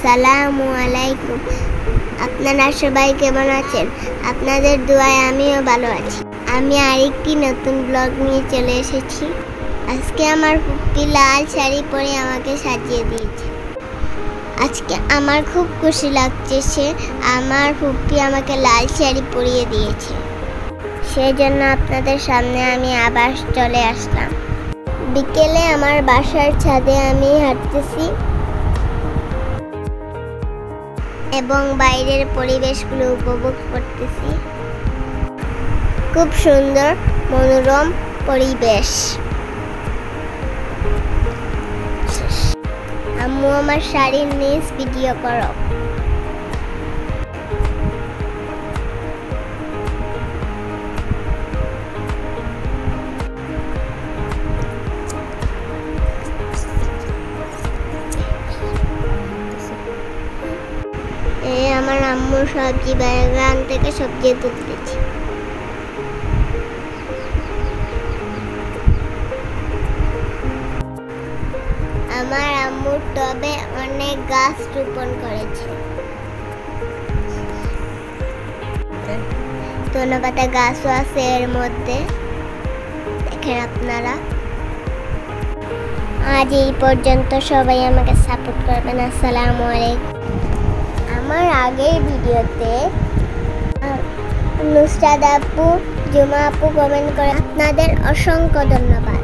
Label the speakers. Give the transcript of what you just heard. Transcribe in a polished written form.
Speaker 1: আসসালামু আলাইকুম। আপনারা সবাই কেমন আছেন? আপনাদের দোয়ায় আমিও ভালো আছি। আমি আরেকটি নতুন ব্লগ নিয়ে চলে এসেছি। আজকে আমার ফুপি লাল শাড়ি পরে আমাকে সাজিয়ে দিয়েছে। আজকে আমার খুব খুশি লাগছে, আমার ফুপি আমাকে লাল শাড়ি পরিয়ে দিয়েছে। সেই জন্য আপনাদের সামনে আমি আবার চলে আসলাম। বিকেলে আমার বাসার ছাদে আমি হাঁটতেছি এবং বাইরের পরিবেশগুলো উপভোগ করতেছি। খুব সুন্দর মনোরম পরিবেশ। আম্মু আমার শাড়ির নিচ ভিডিও করো। আমার আম্মু সবজি বাগান থেকে সবজি তুলতেছি। আমার আম্মু টবে অনেক গাছ রোপণ করেছে। ধন্যবাদ গাছও আছে এর মধ্যে, দেখেন আপনারা। আজ এই পর্যন্ত, সবাই আমাকে সাপোর্ট করবেন। আসসালামু আলাইকুম। আমার আগের ভিডিওতে নুসরাত আপু, জুমা আপু কমেন্ট করে, আপনাদের অসংখ্য ধন্যবাদ।